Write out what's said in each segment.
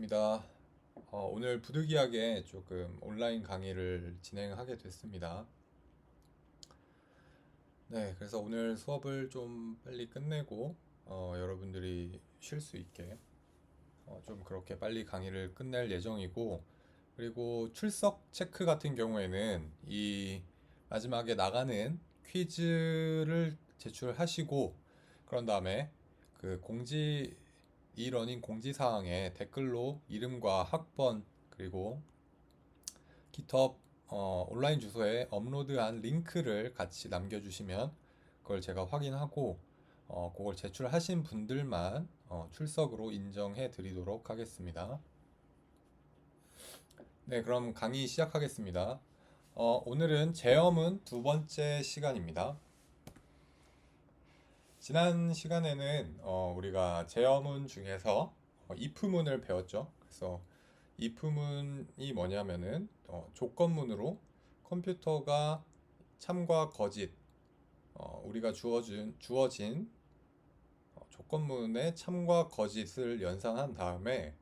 반갑습니다. 오늘 부득이하게 조금 온라인 강의를 진행하게 됐습니다. 네, 그래서 오늘 수업을 좀 빨리 끝내고 여러분들이 쉴 수 있게 좀 그렇게 빨리 강의를 끝낼 예정이고, 그리고 출석 체크 같은 경우에는 이 마지막에 나가는 퀴즈를 제출하시고, 그런 다음에 그 이러닝 공지사항에 댓글로 이름과 학번 그리고 GitHub 온라인 주소에 업로드한 링크를 같이 남겨주시면 그걸 제가 확인하고 그걸 제출하신 분들만 출석으로 인정해 드리도록 하겠습니다. 네, 그럼 강의 시작하겠습니다. 오늘은 제어문 두 번째 시간입니다. 지난 시간에는 우리가 제어문 중에서 if문을 배웠죠. 그래서 if문이 뭐냐면은 조건문으로 컴퓨터가 참과 거짓, 우리가 주어진 조건문의 참과 거짓을 연산한 다음에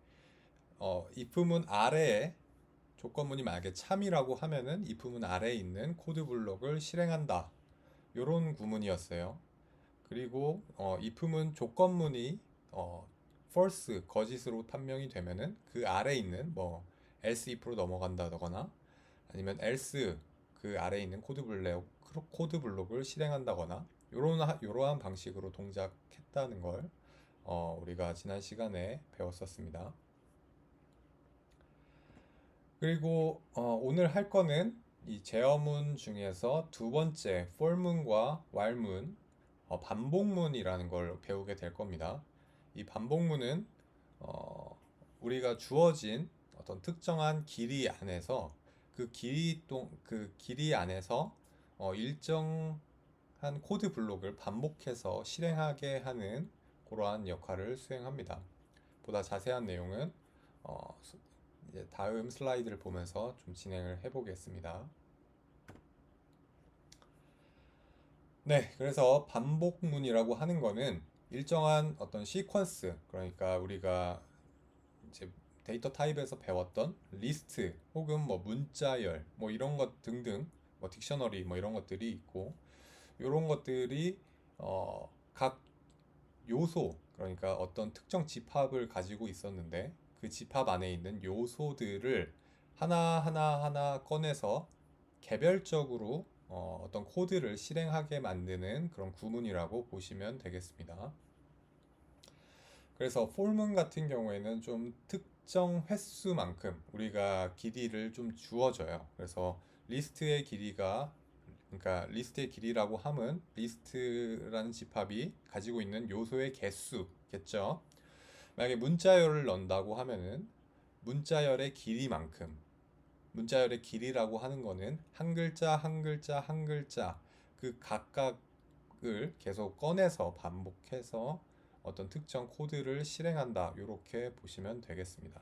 if문 아래에 조건문이 만약에 참이라고 하면은 if문 아래에 있는 코드 블록을 실행한다. 요런 구문이었어요. 그리고 if문 조건문이 false 거짓으로 판명이 되면은 그 아래 있는 뭐 else if로 넘어간다거나 아니면 else 그 아래 있는 코드 블록을 실행한다거나 요러한 방식으로 동작했다는 걸 우리가 지난 시간에 배웠었습니다. 그리고 오늘 할 거는 이 제어문 중에서 두 번째 for문과 while문 반복문이라는 걸 배우게 될 겁니다. 이 반복문은 우리가 주어진 어떤 특정한 길이 안에서 그 길이 안에서 일정한 코드 블록을 반복해서 실행하게 하는 그러한 역할을 수행합니다. 보다 자세한 내용은 이제 다음 슬라이드를 보면서 좀 진행을 해보겠습니다. 네, 그래서 반복문이라고 하는 거는 일정한 어떤 시퀀스, 그러니까 우리가 이제 데이터 타입에서 배웠던 리스트 혹은 뭐 문자열 뭐 이런 것 등등 뭐 딕셔너리 뭐 이런 것들이 있고 이런 것들이 각 요소, 그러니까 어떤 특정 집합을 가지고 있었는데 그 집합 안에 있는 요소들을 하나 꺼내서 개별적으로 어떤 코드를 실행하게 만드는 그런 구문이라고 보시면 되겠습니다. 그래서 폴문 같은 경우에는 좀 특정 횟수만큼 우리가 길이를 좀 주어져요. 그래서 리스트의 길이가 그러니까 리스트의 길이라고 함은 리스트라는 집합이 가지고 있는 요소의 개수겠죠. 만약에 문자열을 넣는다고 하면은 문자열의 길이만큼, 문자열의 길이라고 하는 거는 한 글자 한 글자 한 글자 그 각각을 계속 꺼내서 반복해서 어떤 특정 코드를 실행한다. 이렇게 보시면 되겠습니다.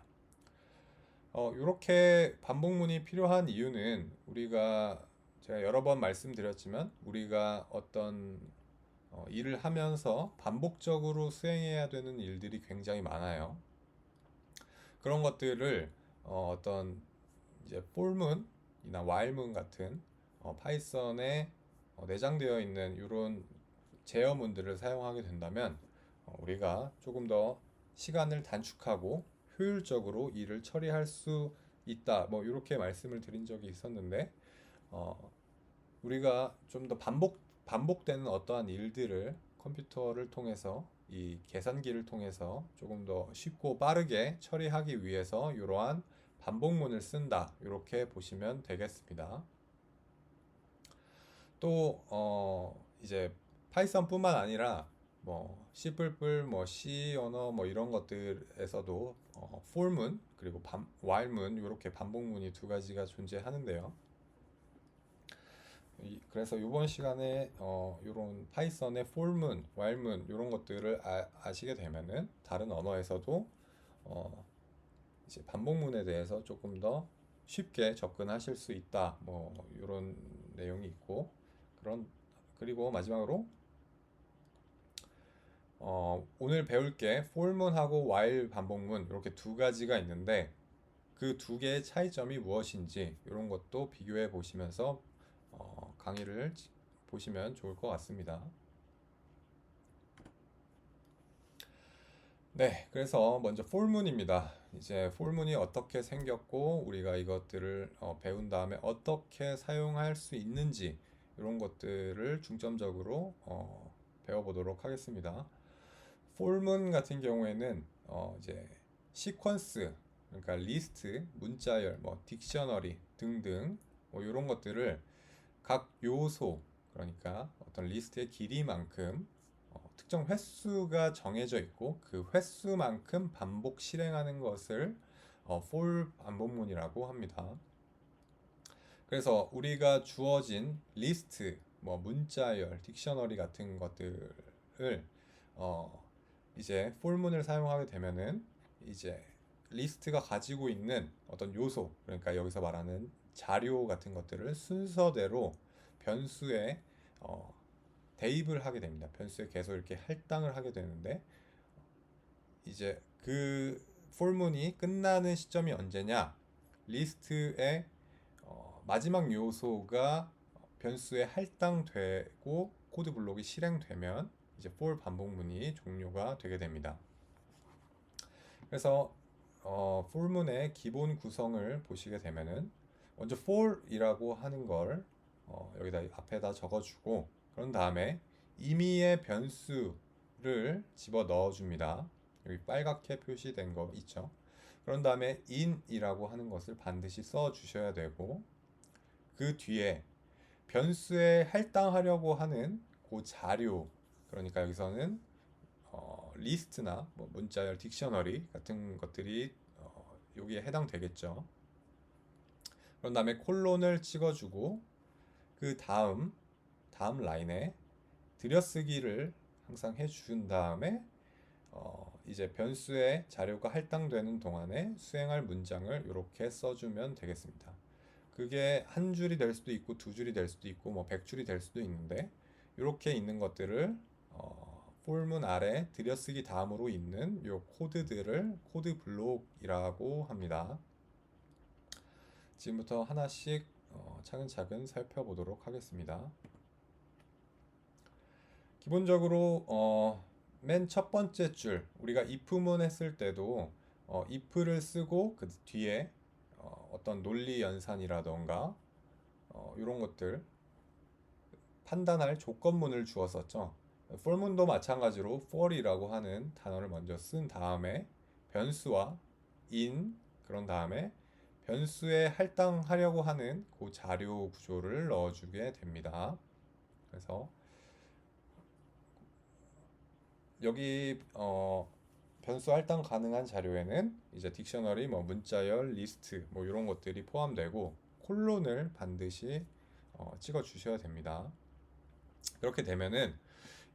이렇게 반복문이 필요한 이유는 우리가 제가 여러 번 말씀드렸지만 우리가 어떤 일을 하면서 반복적으로 수행해야 되는 일들이 굉장히 많아요. 그런 것들을 어떤 이제 for문이나 while문 같은 파이썬에 내장되어 있는 이런 제어문들을 사용하게 된다면 우리가 조금 더 시간을 단축하고 효율적으로 일을 처리할 수 있다. 뭐 이렇게 말씀을 드린 적이 있었는데 우리가 좀 더 반복되는 어떠한 일들을 컴퓨터를 통해서 이 계산기를 통해서 조금 더 쉽고 빠르게 처리하기 위해서 이러한 반복문을 쓴다. 이렇게 보시면 되겠습니다. 또 이제 파이썬뿐만 아니라 뭐 C++, 뭐 C 언어 뭐 이런 것들에서도 for문 그리고 while문 이렇게 반복문이 두 가지가 존재하는데요. 그래서 이번 시간에 이런 파이썬의 for문, while문 이런 것들을 아시게 되면은 다른 언어에서도 이제 반복문에 대해서 조금 더 쉽게 접근하실 수 있다. 뭐 이런 내용이 있고 그리고 마지막으로 오늘 배울 게 for문하고 while 반복문 이렇게 두 가지가 있는데 그 두 개의 차이점이 무엇인지 이런 것도 비교해 보시면서 강의를 보시면 좋을 것 같습니다. 네, 그래서 먼저 for문입니다. 이제 for문이 어떻게 생겼고 우리가 이것들을 배운 다음에 어떻게 사용할 수 있는지 이런 것들을 중점적으로 배워보도록 하겠습니다. for문 같은 경우에는 이제 시퀀스, 그러니까 리스트, 문자열, 뭐 딕셔너리 등등 뭐 이런 것들을 각 요소, 그러니까 어떤 리스트의 길이만큼 특정 횟수가 정해져 있고 그 횟수만큼 반복 실행하는 것을 for 반복문이라고 합니다. 그래서 우리가 주어진 리스트, 뭐 문자열, 딕셔너리 같은 것들을 어, 이제 for문을 사용하게 되면은 이제 리스트가 가지고 있는 어떤 요소, 그러니까 여기서 말하는 자료 같은 것들을 순서대로 변수에 어, 대입을 하게 됩니다. 변수에 계속 이렇게 할당을 하게 되는데 이제 그 for문이 끝나는 시점이 언제냐? 리스트의 마지막 요소가 변수에 할당되고 코드 블록이 실행되면 이제 for 반복문이 종료가 되게 됩니다. 그래서 for문의 기본 구성을 보시게 되면은 먼저 for이라고 하는 걸 여기다 앞에다 적어주고 그런 다음에 임의의 변수를 집어 넣어줍니다. 여기 빨갛게 표시된 거 있죠? 그런 다음에 in이라고 하는 것을 반드시 써 주셔야 되고 그 뒤에 변수에 할당하려고 하는 그 자료, 그러니까 여기서는 리스트나 뭐 문자열, 딕셔너리 같은 것들이 여기에 해당되겠죠. 그런 다음에 콜론을 찍어주고 그 다음 라인에 들여쓰기를 항상 해준 다음에 이제 변수의 자료가 할당되는 동안에 수행할 문장을 이렇게 써주면 되겠습니다. 그게 한 줄이 될 수도 있고 두 줄이 될 수도 있고 뭐 100줄이 될 수도 있는데 이렇게 있는 것들을 폴문 아래 들여쓰기 다음으로 있는 요 코드들을 코드 블록이라고 합니다. 지금부터 하나씩 차근차근 살펴보도록 하겠습니다. 기본적으로 맨 첫 번째 줄 우리가 if문 했을 때도 if를 쓰고 그 뒤에 어떤 논리 연산이라던가 이런 것들 판단할 조건문을 주었었죠. for문도 마찬가지로 for이라고 하는 단어를 먼저 쓴 다음에 변수와 in 그런 다음에 변수에 할당하려고 하는 그 자료 구조를 넣어주게 됩니다. 그래서 여기 변수 할당 가능한 자료에는 이제 딕셔너리, 뭐 문자열, 리스트 뭐 이런 것들이 포함되고 콜론을 반드시 찍어 주셔야 됩니다. 그렇게 되면은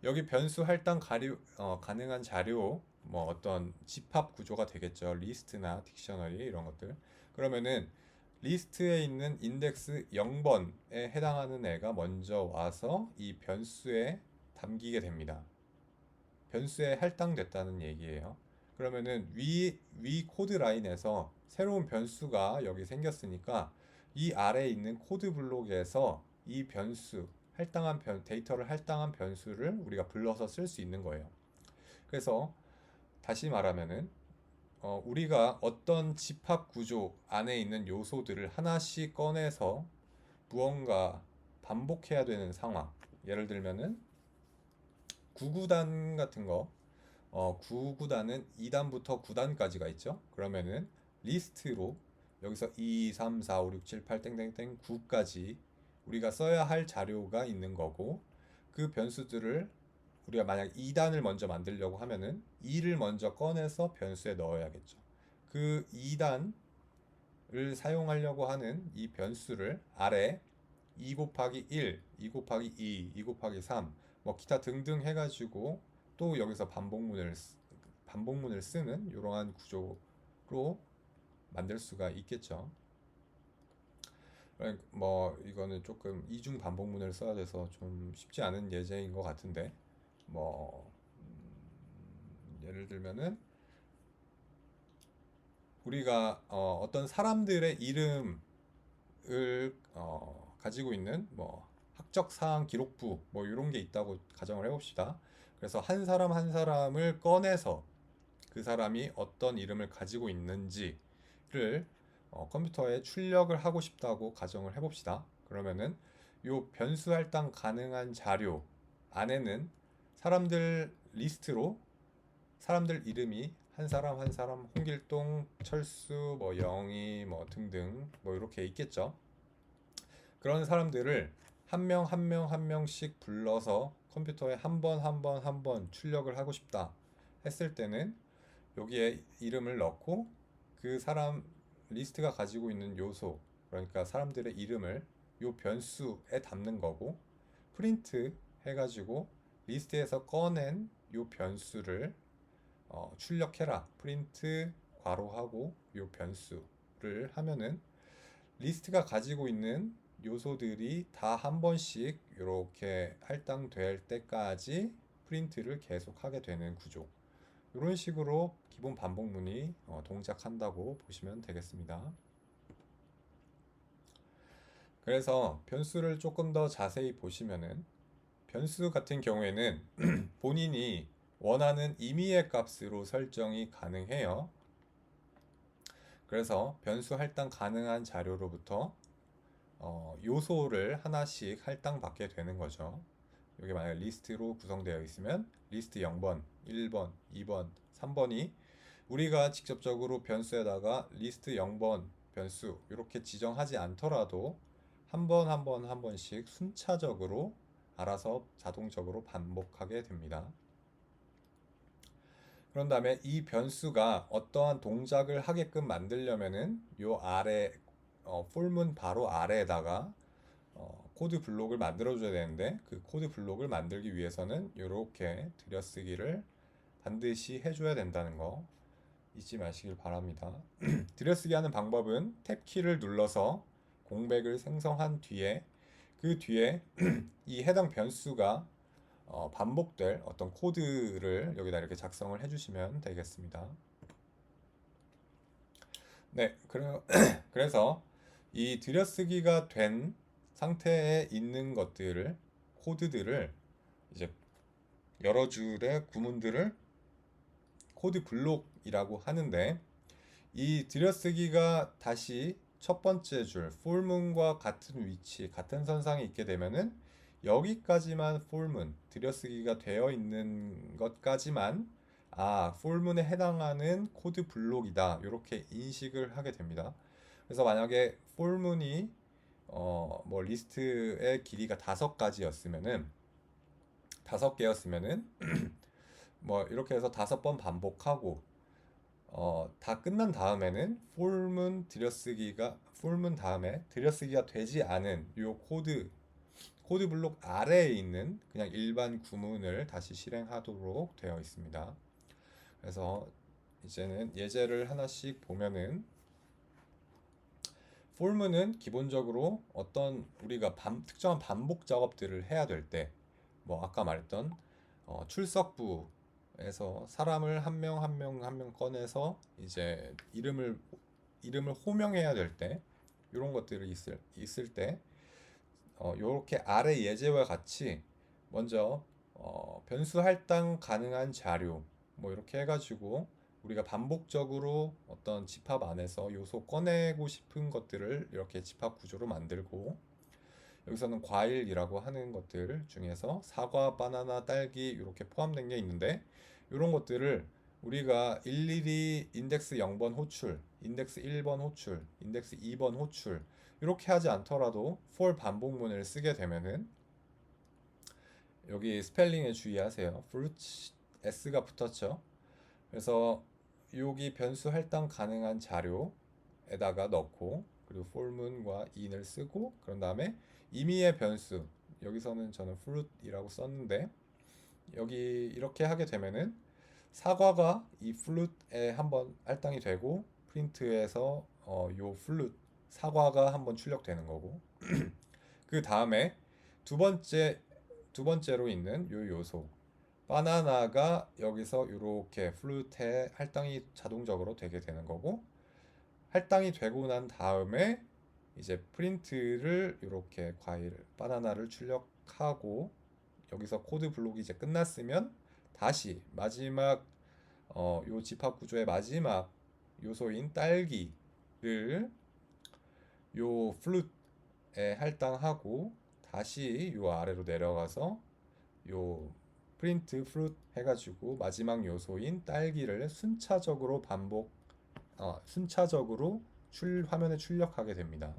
여기 변수 할당 가능한 자료 뭐 어떤 집합 구조가 되겠죠. 리스트나 딕셔너리 이런 것들. 그러면은 리스트에 있는 인덱스 0번에 해당하는 애가 먼저 와서 이 변수에 담기게 됩니다. 변수에 할당됐다는 얘기예요. 그러면은 위 코드 라인에서 새로운 변수가 여기 생겼으니까 이 아래에 있는 코드 블록에서 이 변수 데이터를 할당한 변수를 우리가 불러서 쓸 수 있는 거예요. 그래서 다시 말하면은 우리가 어떤 집합 구조 안에 있는 요소들을 하나씩 꺼내서 무언가 반복해야 되는 상황. 예를 들면은 구구단 같은 거, 구구단은 2단부터 9단까지가 있죠. 그러면은 리스트로 여기서 2, 3, 4, 5, 6, 7, 8 땡땡땡 9까지 우리가 써야 할 자료가 있는 거고 그 변수들을 우리가 만약 2단을 먼저 만들려고 하면은 2를 먼저 꺼내서 변수에 넣어야겠죠. 그 2단을 사용하려고 하는 이 변수를 아래 2 곱하기 1, 2 곱하기 2, 2 곱하기 3, 뭐 기타 등등 해가지고 또 여기서 반복문을 쓰는 이러한 구조로 만들 수가 있겠죠. 뭐 이거는 조금 이중 반복문을 써야 돼서 좀 쉽지 않은 예제인 것 같은데 뭐 예를 들면은 우리가 어떤 사람들의 이름을 가지고 있는 뭐 학적 사항 기록부 뭐 이런 게 있다고 가정을 해봅시다. 그래서 한 사람 한 사람을 꺼내서 그 사람이 어떤 이름을 가지고 있는지를 컴퓨터에 출력을 하고 싶다고 가정을 해봅시다. 그러면은 요 변수 할당 가능한 자료 안에는 사람들 리스트로 사람들 이름이 한 사람 한 사람 홍길동, 철수, 뭐 영희, 뭐 등등 뭐 이렇게 있겠죠. 그런 사람들을 한 명 한 명 한 명씩 불러서 컴퓨터에 한 번 한 번 한 번 출력을 하고 싶다 했을 때는 여기에 이름을 넣고 그 사람 리스트가 가지고 있는 요소, 그러니까 사람들의 이름을 요 변수에 담는 거고, 프린트 해가지고 리스트에서 꺼낸 요 변수를 출력해라, 프린트 괄호하고 요 변수를 하면은 리스트가 가지고 있는 요소들이 다 한 번씩 이렇게 할당될 때까지 프린트를 계속하게 되는 구조. 이런 식으로 기본 반복문이 동작한다고 보시면 되겠습니다. 그래서 변수를 조금 더 자세히 보시면은 변수 같은 경우에는 본인이 원하는 임의의 값으로 설정이 가능해요. 그래서 변수 할당 가능한 자료로부터 요소를 하나씩 할당받게 되는 거죠. 여기 만약 리스트로 구성되어 있으면 리스트 0번, 1번, 2번, 3번이 우리가 직접적으로 변수에다가 리스트 0번 변수 이렇게 지정하지 않더라도 한 번 한 번 한 번씩 순차적으로 알아서 자동적으로 반복하게 됩니다. 그런 다음에 이 변수가 어떠한 동작을 하게끔 만들려면은 요 아래 폴문 바로 아래에다가 코드 블록을 만들어 줘야 되는데 그 코드 블록을 만들기 위해서는 이렇게 들여쓰기를 반드시 해줘야 된다는 거 잊지 마시길 바랍니다. 들여쓰기 하는 방법은 탭 키를 눌러서 공백을 생성한 뒤에 그 뒤에 이 해당 변수가 반복될 어떤 코드를 여기다 이렇게 작성을 해주시면 되겠습니다. 네, 그래서 이 들여쓰기가 된 상태에 있는 것들을 코드들을 이제 여러 줄의 구문들을 코드 블록이라고 하는데 이 들여쓰기가 다시 첫 번째 줄 폴문과 같은 위치, 같은 선상에 있게 되면은 여기까지만 폴문, 들여쓰기가 되어 있는 것까지만 폴문에 해당하는 코드 블록이다. 이렇게 인식을 하게 됩니다. 그래서 만약에 폴문이 뭐 리스트의 길이가 5가지였으면은 5개였으면은 뭐 이렇게 해서 5번 반복하고 다 끝난 다음에는 폴문 다음에 들여쓰기가 되지 않은 요 코드 블록 아래에 있는 그냥 일반 구문을 다시 실행하도록 되어 있습니다. 그래서 이제는 예제를 하나씩 보면은 폴문은 기본적으로 어떤 우리가 특정한 반복 작업들을 해야 될 때, 뭐 아까 말했던 출석부에서 사람을 한 명 한 명 한 명 꺼내서 이제 이름을 호명해야 될 때, 이런 것들이 있을 때, 요렇게 아래 예제와 같이 먼저 변수 할당 가능한 자료 뭐 이렇게 해가지고 우리가 반복적으로 어떤 집합 안에서 요소 꺼내고 싶은 것들을 이렇게 집합 구조로 만들고, 여기서는 과일이라고 하는 것들 중에서 사과, 바나나, 딸기 이렇게 포함된 게 있는데 이런 것들을 우리가 일일이 인덱스 0번 호출, 인덱스 1번 호출, 인덱스 2번 호출 이렇게 하지 않더라도 for 반복문을 쓰게 되면은 여기 스펠링에 주의하세요. fruit s가 붙었죠. 그래서 여기 변수 할당 가능한 자료에다가 넣고 그리고 for문과 in을 쓰고 그런 다음에 임의의 변수, 여기서는 저는 fruit이라고 썼는데 여기 이렇게 하게 되면은 사과가 이 fruit에 한번 할당이 되고 프린트에서 요 fruit 사과가 한번 출력되는 거고 그 다음에 두 번째로 있는 요 요소 바나나가 여기서 이렇게 플루트에 할당이 자동적으로 되게 되는 거고, 할당이 되고 난 다음에 이제 프린트를 이렇게 과일 바나나를 출력하고, 여기서 코드 블록이 이제 끝났으면 다시 마지막 요 집합 구조의 마지막 요소인 딸기를 요 플룻에 할당하고 다시 요 아래로 내려가서 요 프린트 플룻 해가지고 마지막 요소인 딸기를 순차적으로 화면에 출력하게 됩니다.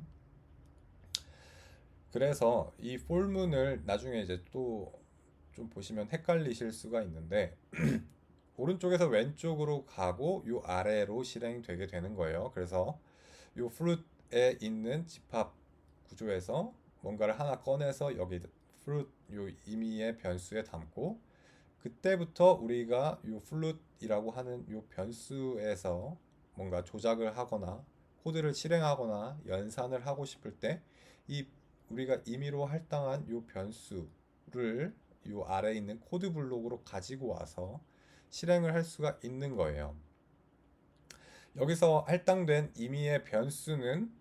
그래서 이 폴문을 나중에 이제 또 좀 보시면 헷갈리실 수가 있는데, 오른쪽에서 왼쪽으로 가고 요 아래로 실행되게 되는 거예요. 그래서 요 플룻에 있는 집합 구조에서 뭔가를 하나 꺼내서 여기 플룻 요 임의의 변수에 담고, 그때부터 우리가 요 플룻이라고 하는 요 변수에서 뭔가 조작을 하거나 코드를 실행하거나 연산을 하고 싶을 때 이 우리가 임의로 할당한 요 변수를 요 아래에 있는 코드 블록으로 가지고 와서 실행을 할 수가 있는 거예요. 여기서 할당된 임의의 변수는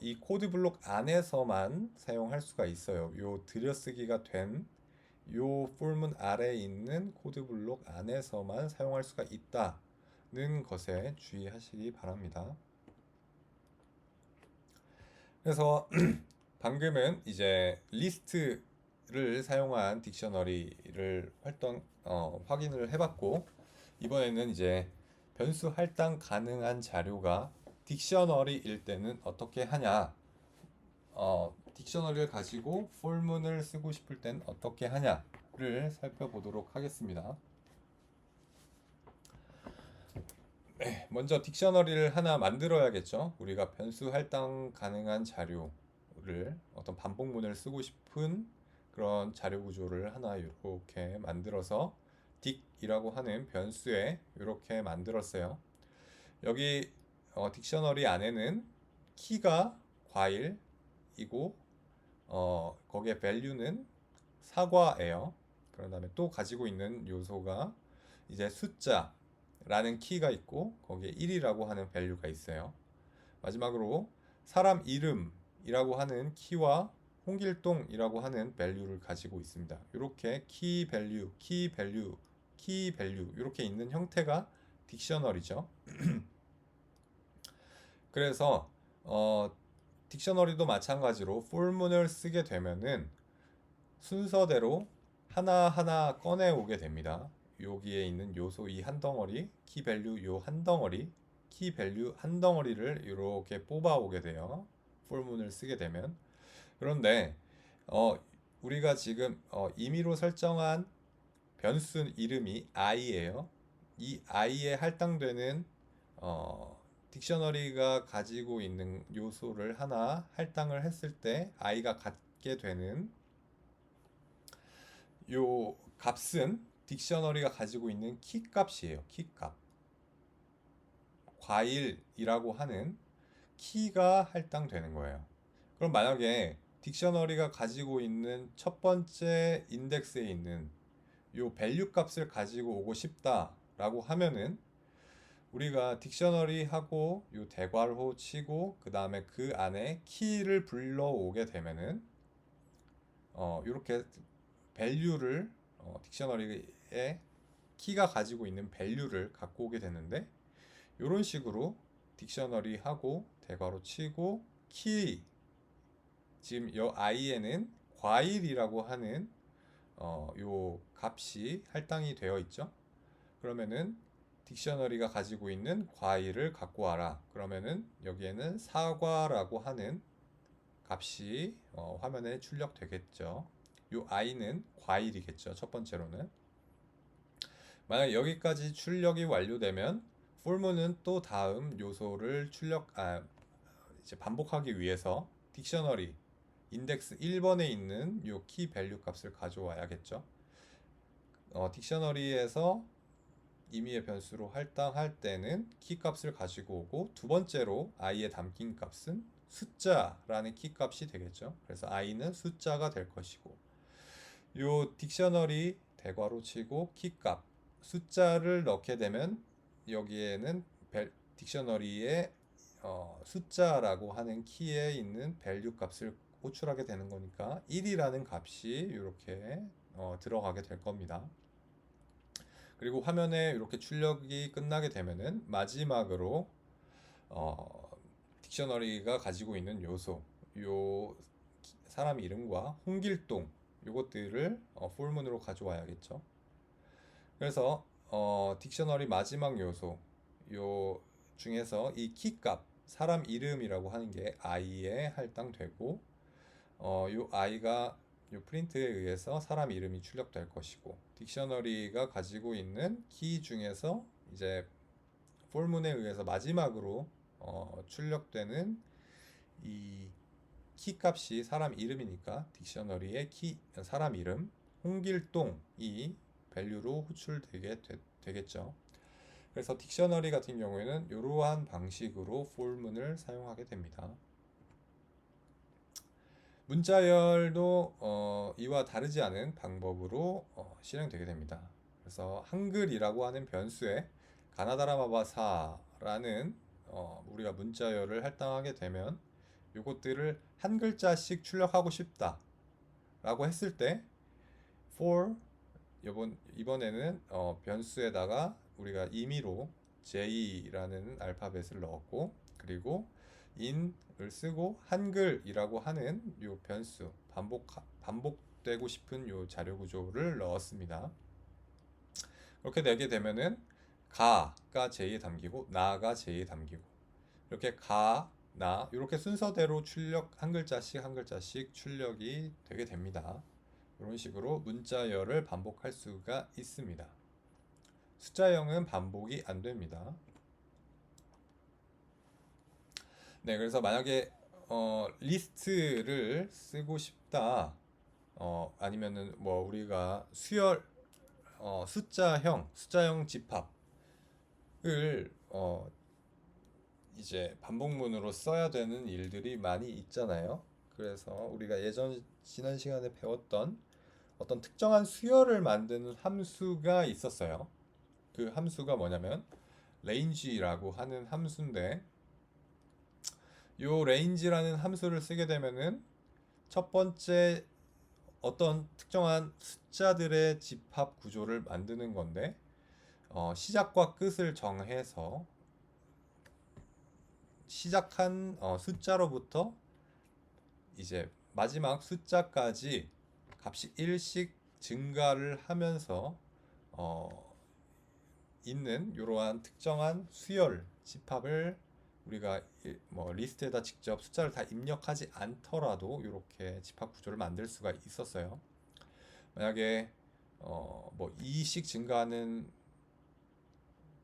이 코드 블록 안에서만 사용할 수가 있어요. 요 들여쓰기가 된 요 폴문 아래에 있는 코드 블록 안에서만 사용할 수가 있다는 것에 주의하시기 바랍니다. 그래서 방금은 이제 리스트를 사용한 딕셔너리를 확인을 해봤고, 이번에는 이제 변수 할당 가능한 자료가 딕셔너리일 때는 어떻게 하냐, 딕셔너리를 가지고 폴문을 쓰고 싶을 땐 어떻게 하냐를 살펴보도록 하겠습니다. 네, 먼저 딕셔너리를 하나 만들어야겠죠. 우리가 변수 할당 가능한 자료를 어떤 반복문을 쓰고 싶은 그런 자료 구조를 하나 이렇게 만들어서 딕이라고 하는 변수에 이렇게 만들었어요. 여기 딕셔너리 안에는 키가 과일이고 거기에 value는 사과예요. 그런 다음에 또 가지고 있는 요소가 이제 숫자라는 키가 있고 거기에 1이라고 하는 value가 있어요. 마지막으로 사람 이름이라고 하는 키와 홍길동이라고 하는 value를 가지고 있습니다. 이렇게 키 밸류, 키 밸류, 키 밸류 이렇게 있는 형태가 딕셔너리죠. 그래서 딕셔너리도 마찬가지로 폴문을 쓰게 되면은 순서대로 하나하나 꺼내 오게 됩니다. 여기에 있는 요소 이 한 덩어리, 키 밸류 요 한 덩어리, 키 밸류 한 덩어리를 이렇게 뽑아 오게 돼요. 폴문을 쓰게 되면. 그런데 우리가 지금 임의로 설정한 변수 이름이 i예요. 이 i에 할당되는 딕셔너리가 가지고 있는 요소를 하나 할당을 했을 때 i가 갖게 되는 요 값은 딕셔너리가 가지고 있는 키 값이에요. 키 값. 과일이라고 하는 키가 할당되는 거예요. 그럼 만약에 딕셔너리가 가지고 있는 첫 번째 인덱스에 있는 요 밸류 값을 가지고 오고 싶다라고 하면은 우리가 딕셔너리 하고 요 대괄호 치고 그 다음에 그 안에 키를 불러오게 되면은 이렇게 밸류를 딕셔너리에 키가 가지고 있는 밸류를 갖고 오게 되는데, 이런 식으로 딕셔너리 하고 대괄호 치고 키, 지금 요 i에는 과일이라고 하는 요 값이 할당이 되어 있죠. 그러면은 딕셔너리가 가지고 있는 과일을 갖고 와라. 그러면은 여기에는 사과라고 하는 값이 화면에 출력되겠죠. 요 i는 과일이겠죠. 첫 번째로는. 만약 여기까지 출력이 완료되면 폴문은 또 다음 요소를 이제 반복하기 위해서 딕셔너리 인덱스 1번에 있는 요 키 밸류 값을 가져와야겠죠. 딕셔너리에서 임의의 변수로 할당할 때는 키 값을 가지고 오고, 두 번째로 i에 담긴 값은 숫자라는 키 값이 되겠죠. 그래서 i는 숫자가 될 것이고, 요 딕셔너리 대괄호 치고 키값 숫자를 넣게 되면 여기에는 딕셔너리에 숫자라고 하는 키에 있는 value 값을 호출하게 되는 거니까 1이라는 값이 이렇게 들어가게 될 겁니다. 그리고 화면에 이렇게 출력이 끝나게 되면은 마지막으로 딕셔너리가 가지고 있는 요소, 요 사람 이름과 홍길동 요것들을 폴문으로 가져와야겠죠. 그래서 딕셔너리 마지막 요소 요 중에서 이 키값 사람 이름이라고 하는 게 i에 할당되고 요 i가 요 프린트에 의해서 사람 이름이 출력될 것이고 딕셔너리가 가지고 있는 키 중에서 이제 폴문에 의해서 마지막으로 출력되는 이 키값이 사람 이름이니까 딕셔너리의 키 사람 이름 홍길동이 밸류로 호출되게 되겠죠. 그래서 딕셔너리 같은 경우에는 이러한 방식으로 폴문을 사용하게 됩니다. 문자열도 이와 다르지 않은 방법으로 실행되게 됩니다. 그래서 한글이라고 하는 변수에 가나다라마바사라는 우리가 문자열을 할당하게 되면 이것들을 한 글자씩 출력하고 싶다 라고 했을 때 for 이번에는 변수에다가 우리가 임의로 J라는 알파벳을 넣었고 그리고 in을 쓰고 한글이라고 하는 요 변수 반복되고 싶은 요 자료 구조를 넣었습니다. 그렇게 되게 되면은 가가 J에 담기고 나가 J에 담기고 이렇게 가, 나 이렇게 순서대로 출력 한 글자씩 한 글자씩 출력이 되게 됩니다. 이런 식으로 문자열을 반복할 수가 있습니다. 숫자형은 반복이 안 됩니다. 네, 그래서 만약에 리스트를 쓰고 싶다, 아니면은 뭐 우리가 숫자형 집합을 이제 반복문으로 써야 되는 일들이 많이 있잖아요. 그래서 우리가 지난 시간에 배웠던 어떤 특정한 수열을 만드는 함수가 있었어요. 그 함수가 뭐냐면 range라고 하는 함수인데 요 range라는 함수를 쓰게 되면은 첫 번째 어떤 특정한 숫자들의 집합 구조를 만드는 건데 시작과 끝을 정해서 시작한 숫자로부터 이제 마지막 숫자까지 값이 1씩 증가를 하면서 있는 이러한 특정한 수열 집합을 우리가 뭐 리스트에다 직접 숫자를 다 입력하지 않더라도 이렇게 집합 구조를 만들 수가 있었어요. 만약에 뭐 2씩 증가하는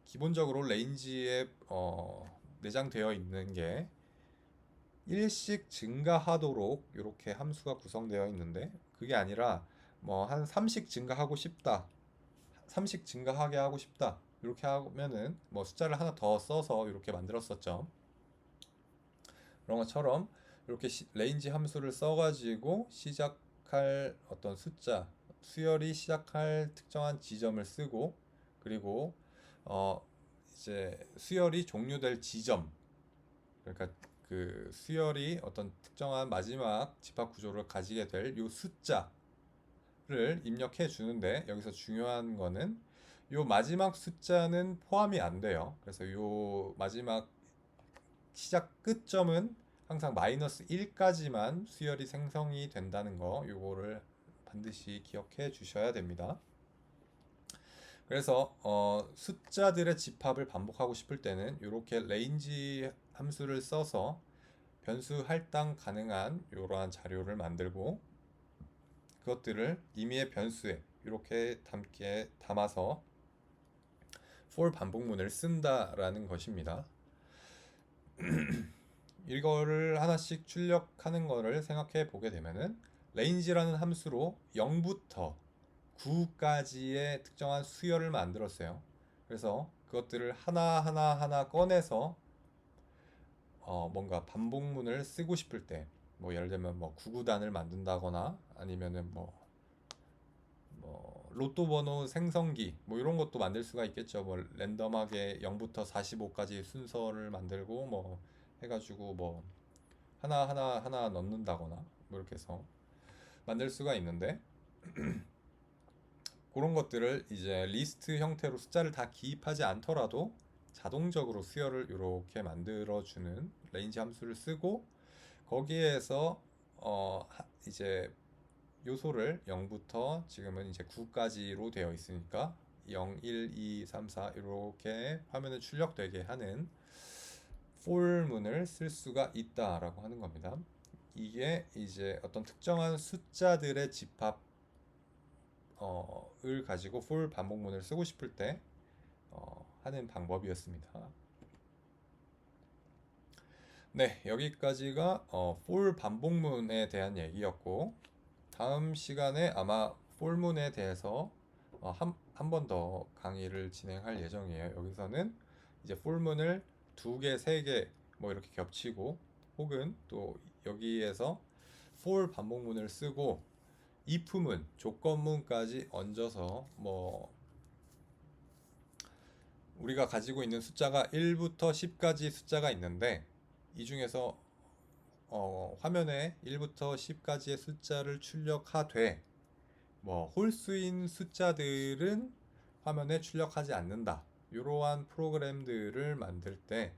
기본적으로 레인지에 내장되어 있는 게 1씩 증가하도록 이렇게 함수가 구성되어 있는데 그게 아니라 뭐 한 3씩 증가하고 싶다. 3씩 증가하게 하고 싶다. 이렇게 하면은 뭐 숫자를 하나 더 써서 이렇게 만들었었죠. 그런 것처럼 이렇게 레인지 함수를 써가지고 시작할 어떤 수열이 시작할 특정한 지점을 쓰고 그리고 이제 수열이 종료될 지점 그러니까 그 수열이 어떤 특정한 마지막 집합 구조를 가지게 될 요 숫자를 입력해 주는데 여기서 중요한 거는 요 마지막 숫자는 포함이 안 돼요. 그래서 요 마지막 시작 끝점은 항상 마이너스 1까지만 수열이 생성이 된다는 거 요거를 반드시 기억해 주셔야 됩니다. 그래서 숫자들의 집합을 반복하고 싶을 때는 이렇게 range 함수를 써서 변수 할당 가능한 이러한 자료를 만들고 그것들을 임의의 변수에 이렇게 담아서 for 반복문을 쓴다라는 것입니다. 이거를 하나씩 출력하는 거를 생각해 보게 되면은 range라는 함수로 0부터 9까지의 특정한 수열을 만들었어요. 그래서 그것들을 하나 꺼내서 뭔가 반복문을 쓰고 싶을 때 뭐 예를 들면 뭐 구구단을 만든다거나 아니면은 뭐 로또 번호 생성기 뭐 이런 것도 만들 수가 있겠죠. 뭐 랜덤하게 0부터 45까지 순서를 만들고 뭐 해가지고 뭐 하나 넣는다거나 뭐 이렇게 해서 만들 수가 있는데, 그런 것들을 이제 리스트 형태로 숫자를 다 기입하지 않더라도 자동적으로 수열을 이렇게 만들어주는 레인지 함수를 쓰고, 거기에서 이제 요소를 0부터 지금은 이제 9까지로 되어 있으니까 0, 1, 2, 3, 4 이렇게 화면에 출력되게 하는 for문을 쓸 수가 있다라고 하는 겁니다. 이게 이제 어떤 특정한 숫자들의 집합 을 가지고 for 반복문을 쓰고 싶을 때 하는 방법이었습니다. 네, 여기까지가 for 반복문에 대한 얘기였고, 다음 시간에 아마 for문에 대해서 한 번 더 강의를 진행할 예정이에요. 여기서는 이제 for문을 두 개, 세 개 뭐 이렇게 겹치고, 혹은 또 여기에서 for 반복문을 쓰고 if문, 조건문까지 얹어서 뭐 우리가 가지고 있는 숫자가 1부터 10까지 숫자가 있는데, 이 중에서 화면에 1부터 10까지의 숫자를 출력하되 뭐 홀수인 숫자들은 화면에 출력하지 않는다. 이러한 프로그램들을 만들 때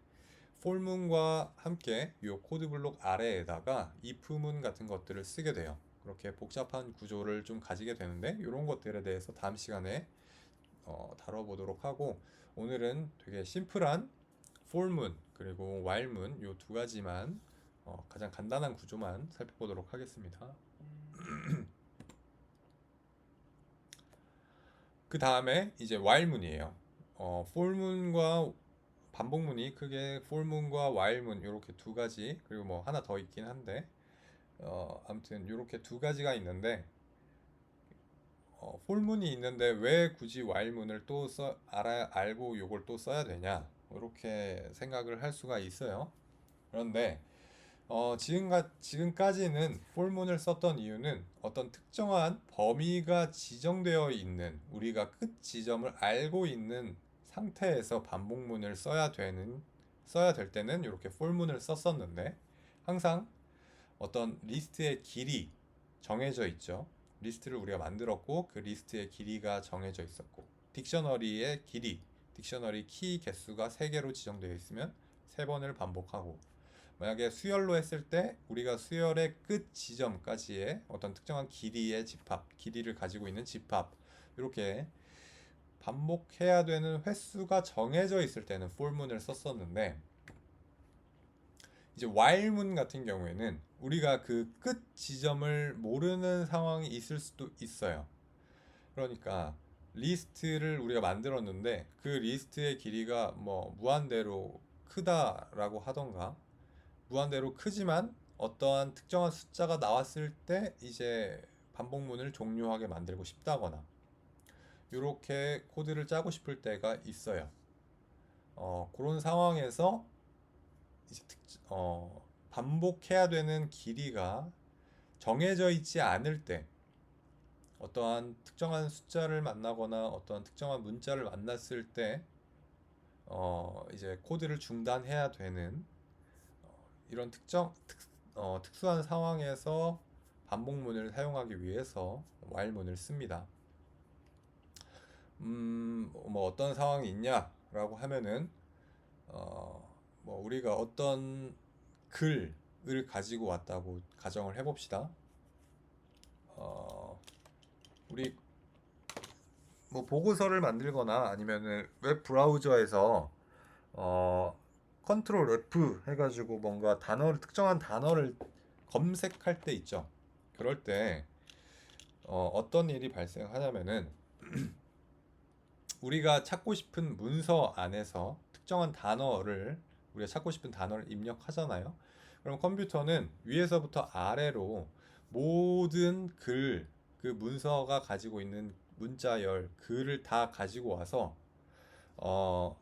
for문과 함께 이 코드 블록 아래에다가 if문 같은 것들을 쓰게 돼요. 그렇게 복잡한 구조를 좀 가지게 되는데, 이런 것들에 대해서 다음 시간에 다뤄보도록 하고, 오늘은 되게 심플한 for문 그리고 while문 이 두 가지만 가장 간단한 구조만 살펴보도록 하겠습니다. 그 다음에 이제 while문이에요. for문과 반복문이 크게 for문과 while문 이렇게 두 가지, 그리고 뭐 하나 더 있긴 한데 아무튼 이렇게 두 가지가 있는데, for문이 있는데 왜 굳이 while문을 또 알고 이걸 또 써야 되냐, 이렇게 생각을 할 수가 있어요. 그런데 지금까지는 for문을 썼던 이유는 어떤 특정한 범위가 지정되어 있는, 우리가 끝 지점을 알고 있는 상태에서 반복문을 써야 될 때는 이렇게 for문을 썼었는데, 항상 어떤 리스트의 길이 정해져 있죠. 리스트를 우리가 만들었고 그 리스트의 길이가 정해져 있었고, 딕셔너리의 길이, 딕셔너리 키 개수가 3개로 지정되어 있으면 3번을 반복하고, 만약에 수열로 했을 때 우리가 수열의 끝 지점까지의 어떤 특정한 길이의 집합, 길이를 가지고 있는 집합, 이렇게 반복해야 되는 횟수가 정해져 있을 때는 for문을 썼었는데, 이제 while문 같은 경우에는 우리가 그 끝 지점을 모르는 상황이 있을 수도 있어요. 그러니까 리스트를 우리가 만들었는데 그 리스트의 길이가 뭐 무한대로 크다라고 하던가, 무한대로 크지만 어떠한 특정한 숫자가 나왔을 때 이제 반복문을 종료하게 만들고 싶다거나, 이렇게 코드를 짜고 싶을 때가 있어요. 그런 상황에서 이제 반복해야 되는 길이가 정해져 있지 않을 때, 어떠한 특정한 숫자를 만나거나 어떠한 특정한 문자를 만났을 때 이제 코드를 중단해야 되는 이런 특수한 상황에서 반복문을 사용하기 위해서 while문을 씁니다. 뭐 어떤 상황이 있냐라고 하면은 뭐 우리가 어떤 글을 가지고 왔다고 가정을 해봅시다. 우리 뭐 보고서를 만들거나 아니면은 웹 브라우저에서 컨트롤 F 해가지고 뭔가 특정한 단어를 검색할 때 있죠. 그럴 때 어떤 일이 발생하냐면은 우리가 찾고 싶은 문서 안에서 특정한 단어를, 우리가 찾고 싶은 단어를 입력하잖아요. 그럼 컴퓨터는 위에서부터 아래로 모든 그 문서가 가지고 있는 문자열, 글을 다 가지고 와서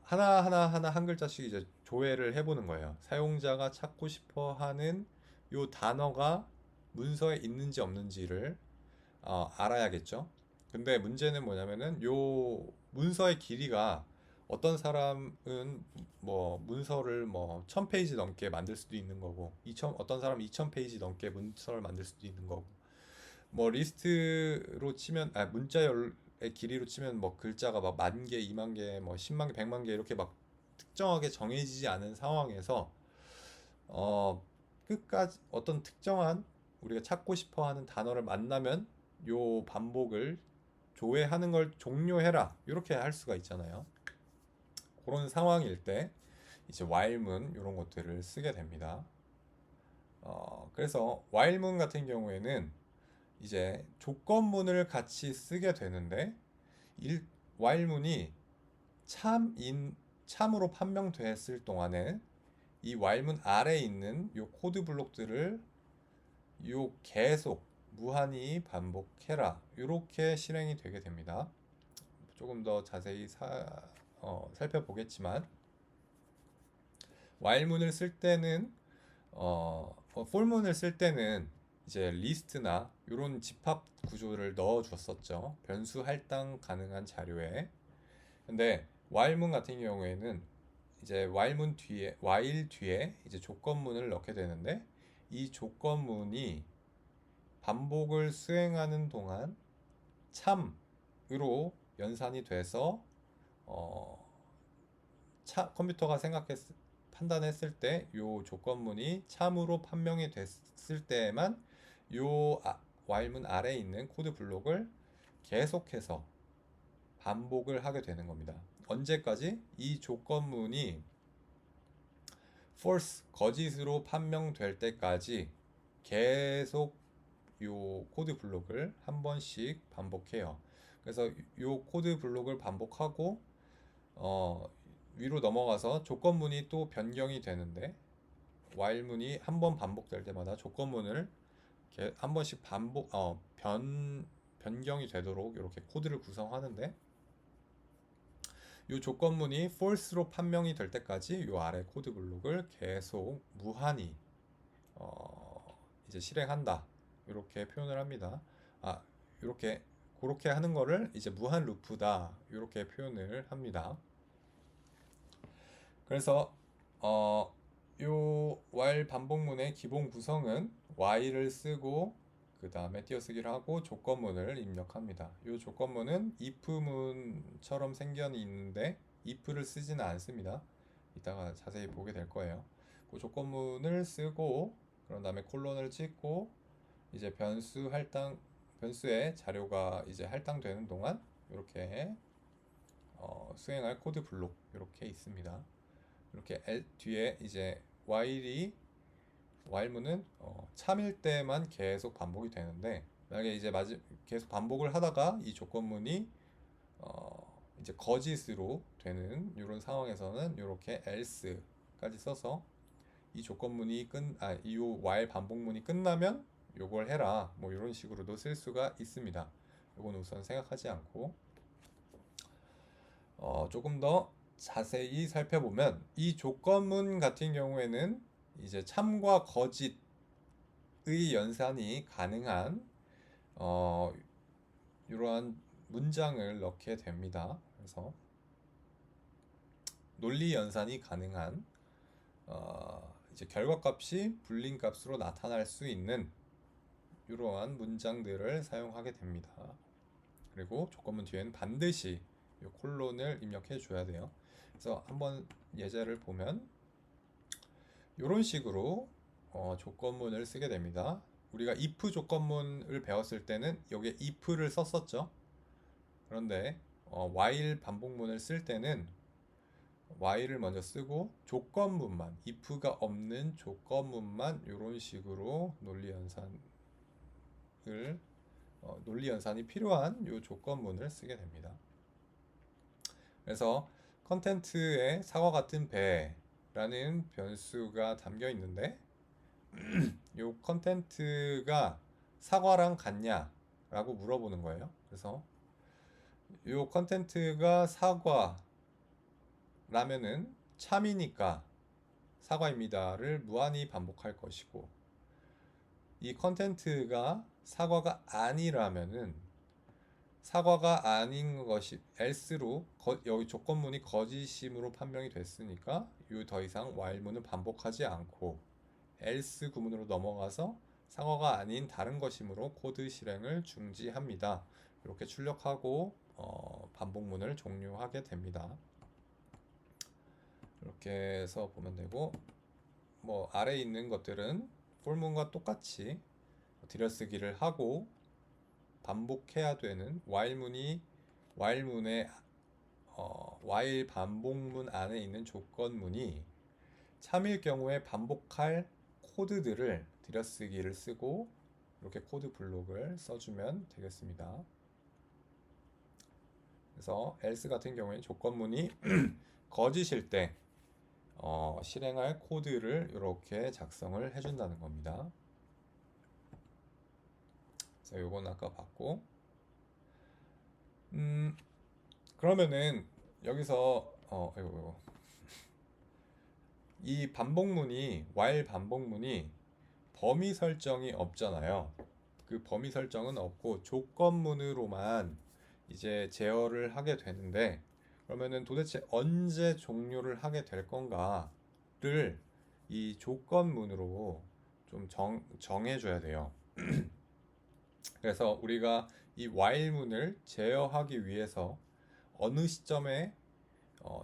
하나 한 글자씩 이제 조회를 해보는 거예요. 사용자가 찾고 싶어 하는 요 단어가 문서에 있는지 없는지를 알아야겠죠. 근데 문제는 뭐냐면은 요 문서의 길이가 어떤 사람은 뭐 문서를 뭐 1000페이지 넘게 만들 수도 있는 거고 2000 어떤 사람은 2000페이지 넘게 문서를 만들 수도 있는 거고 뭐 리스트로 치면 문자열의 길이로 치면 뭐 글자가 막 10,000개, 20,000개, 뭐 10만 개, 100만 개 이렇게 막 특정하게 정해지지 않은 상황에서 어 끝까지 어떤 특정한 우리가 찾고 싶어 하는 단어를 만나면 요 반복을 조회하는 걸 종료해라 이렇게 할 수가 있잖아요. 그런 상황일 때 이제 while문 이런 것들을 쓰게 됩니다. 그래서 while문 같은 경우에는 이제 조건문을 같이 쓰게 되는데 while문이 참으로 판명됐을 동안에 이 while문 아래에 있는 요 코드 블록들을 요 계속 무한히 반복해라 이렇게 실행이 되게 됩니다. 조금 더 자세히 살펴보겠지만 while문을 쓸 때는 for문을 쓸 때는 이제 리스트나 이런 집합 구조를 넣어 줬었죠. 변수 할당 가능한 자료에. 근데 while문 같은 경우에는 이제 while 뒤에 이제 조건문을 넣게 되는데 이 조건문이 반복을 수행하는 동안 참으로 연산이 돼서 어, 컴퓨터가 판단했을 때 요 조건문이 참으로 판명이 됐을 때에만 요 while문 아래에 있는 코드 블록을 계속해서 반복을 하게 되는 겁니다. 언제까지? 이 조건문이 false, 거짓으로 판명될 때까지 계속 요 코드 블록을 한 번씩 반복해요. 그래서 요 코드 블록을 반복하고 위로 넘어가서 조건문이 또 변경이 되는데 while문이 한 번 반복될 때마다 조건문을 한 번씩 변경이 되도록 이렇게 코드를 구성하는데 이 조건문이 false로 판명이 될 때까지 이 아래 코드 블록을 계속 무한히 이제 실행한다 이렇게 표현을 합니다. 이렇게 그렇게 하는 거를 이제 무한 루프다 이렇게 표현을 합니다. 그래서 요 while 반복문의 기본 구성은 while을 쓰고 그 다음에 띄어쓰기를 하고 조건문을 입력합니다. 이 조건문은 if문처럼 생겨는 있는데 if를 쓰지는 않습니다. 이따가 자세히 보게 될 거예요. 그 조건문을 쓰고 그런 다음에 콜론을 찍고 이제 변수의 자료가 이제 할당되는 동안 이렇게 수행할 코드 블록 이렇게 있습니다. 이렇게 뒤에 이제 while문은 참일 때만 계속 반복이 되는데 만약에 이제 계속 반복을 하다가 이 조건문이 이제 거짓으로 되는 이런 상황에서는 이렇게 else까지 써서 이 조건문이 이 while 반복문이 끝나면 요걸 해라 뭐 이런 식으로도 쓸 수가 있습니다. 요건 우선 생각하지 않고 조금 더 자세히 살펴보면 이 조건문 같은 경우에는 이제 참과 거짓의 연산이 가능한 이러한 문장을 넣게 됩니다. 그래서 논리 연산이 가능한 이제 결과값이 불린 값으로 나타날 수 있는 이러한 문장들을 사용하게 됩니다. 그리고 조건문 뒤에는 반드시 이 콜론을 입력해 줘야 돼요. 그래서 한번 예제를 보면 이런 식으로 조건문을 쓰게 됩니다. 우리가 if 조건문을 배웠을 때는 여기에 if를 썼었죠. 그런데 while 반복문을 쓸 때는 while을 먼저 쓰고 조건문만 if가 없는 조건문만 이런 식으로 논리 연산이 필요한 이 조건문을 쓰게 됩니다. 그래서 컨텐츠에 사과 같은 배라는 변수가 담겨 있는데 이 컨텐츠가 사과랑 같냐 라고 물어보는 거예요. 그래서 이 컨텐츠가 사과라면은 참이니까 사과입니다를 무한히 반복할 것이고 이 컨텐츠가 사과가 아니라면은 사과가 아닌 것이 else로 여기 조건문이 거짓임으로 판명이 됐으니까 요 더 이상 while문은 반복하지 않고 else 구문으로 넘어가서 사과가 아닌 다른 것이므로 코드 실행을 중지합니다. 이렇게 출력하고 반복문을 종료하게 됩니다. 이렇게 해서 보면 되고, 뭐 아래에 있는 것들은 for문과 똑같이 들여쓰기를 하고 반복해야 되는 while문의 while 반복문 안에 있는 조건문이 참일 경우에 반복할 코드들을 들여쓰기를 쓰고 이렇게 코드 블록을 써주면 되겠습니다. 그래서 else 같은 경우에 조건문이 거짓일 때 실행할 코드를 이렇게 작성을 해준다는 겁니다. 그래서 요건 아까 봤고, 그러면은 여기서 이 반복문이 while 반복문이 범위 설정이 없잖아요. 그 범위 설정은 없고 조건문으로만 이제 제어를 하게 되는데, 그러면은 도대체 언제 종료를 하게 될 건가를 이 조건문으로 좀 정해줘야 돼요. 그래서 우리가 이 while문을 제어하기 위해서 어느 시점에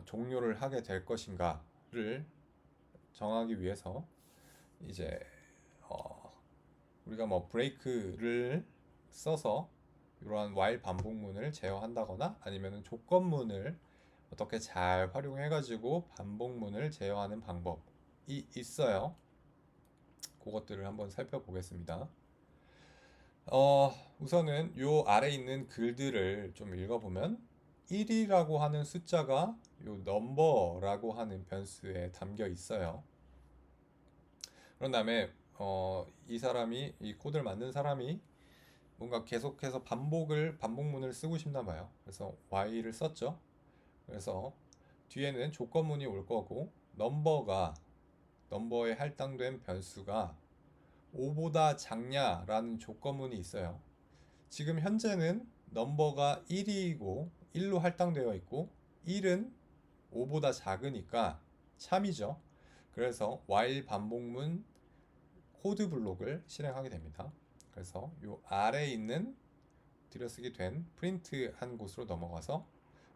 종료를 하게 될 것인가를 정하기 위해서 이제 우리가 뭐 브레이크를 써서 이러한 while 반복문을 제어한다거나 아니면 조건문을 어떻게 잘 활용해 가지고 반복문을 제어하는 방법이 있어요. 그것들을 한번 살펴보겠습니다. 우선은 요 아래 있는 글들을 좀 읽어보면 1이라고 하는 숫자가 요 number라고 하는 변수에 담겨 있어요. 그런 다음에 이 코드를 만든 사람이 뭔가 계속해서 반복문을 쓰고 싶나 봐요. 그래서 while을 썼죠. 그래서 뒤에는 조건문이 올 거고 넘버에 할당된 변수가 5보다 작냐라는 조건문이 있어요. 지금 현재는 넘버가 1이고 1로 할당되어 있고 1은 5보다 작으니까 참이죠. 그래서 while 반복문 코드 블록을 실행하게 됩니다. 그래서 이 아래에 있는 들여쓰기 된 프린트 한 곳으로 넘어가서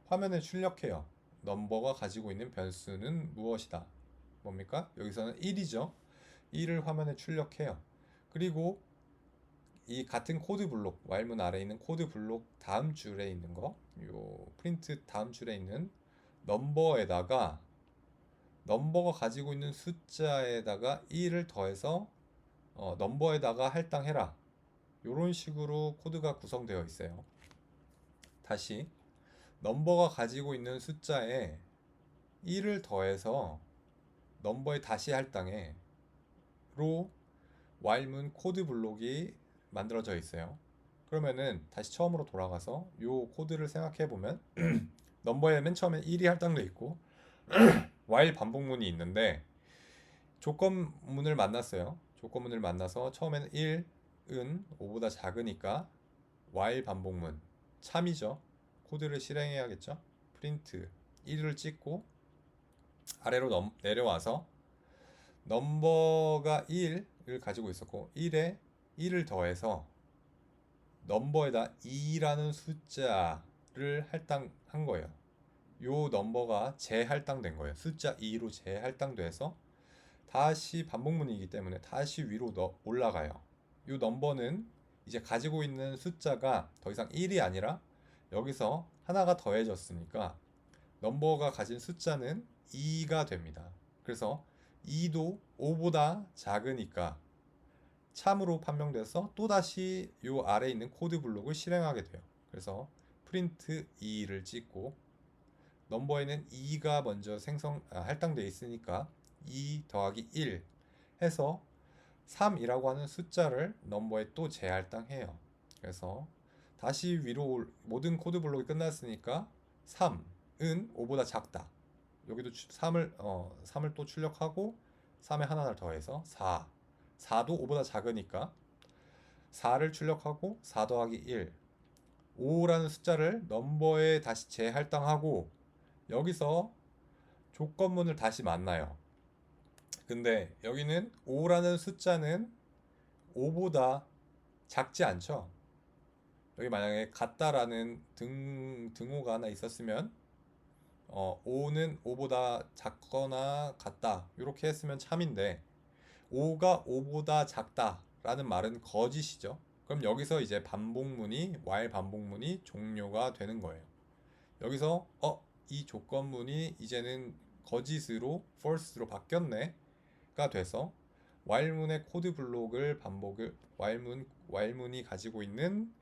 화면에 출력해요. 넘버가 가지고 있는 변수는 무엇이다. 뭡니까? 여기서는 1이죠. 1을 화면에 출력해요. 그리고 이 같은 코드 블록, while문 아래에 있는 코드 블록 다음 줄에 있는 거, 요 프린트 다음 줄에 있는 넘버에다가 넘버가 가지고 있는 숫자에다가 1을 더해서 넘버에다가 할당해라. 이런 식으로 코드가 구성되어 있어요. 다시 넘버가 가지고 있는 숫자에 1을 더해서 넘버에 다시 할당해 로 while문 코드 블록이 만들어져 있어요. 그러면은 다시 처음으로 돌아가서 이 코드를 생각해 보면 넘버에 맨 처음에 1이 할당돼 있고 while 반복문이 있는데 조건문을 만났어요. 조건문을 만나서 처음에는 1은 5보다 작으니까 while 반복문 참이죠. 코드를 실행해야겠죠. 프린트 1을 찍고 아래로 내려와서 넘버가 1을 가지고 있었고 1에 1을 더해서 넘버에다 2라는 숫자를 할당한 거예요. 요 넘버가 재할당된 거예요. 숫자 2로 재할당돼서 다시 반복문이기 때문에 다시 위로 올라가요. 요 넘버는 이제 가지고 있는 숫자가 더 이상 1이 아니라 여기서 하나가 더해졌으니까 넘버가 가진 숫자는 2가 됩니다. 그래서 2도 5보다 작으니까 참으로 판명돼서 또다시 요 아래에 있는 코드 블록을 실행하게 돼요. 그래서 프린트 2를 찍고 넘버에는 2가 먼저 할당되어 있으니까 2 더하기 1 해서 3이라고 하는 숫자를 넘버에 또 재할당해요. 그래서 다시 위로 모든 코드 블록이 끝났으니까 3은 5보다 작다. 여기도 3을 또 출력하고 3에 하나를 더해서 4도 5보다 작으니까 4를 출력하고 4 더하기 1 5라는 숫자를 넘버에 다시 재할당하고 여기서 조건문을 다시 만나요. 근데 여기는 5라는 숫자는 5보다 작지 않죠? 여기 만약에 같다라는 등호가 하나 있었으면 5는 5보다 작거나 같다 이렇게 했으면 참인데 5가 5보다 작다라는 말은 거짓이죠. 그럼 여기서 이제 반복문이 while 반복문이 종료가 되는 거예요. 여기서 이 조건문이 이제는 거짓으로 false로 바뀌었네가 돼서 while문의 코드 블록을 반복을 while문이 가지고 있는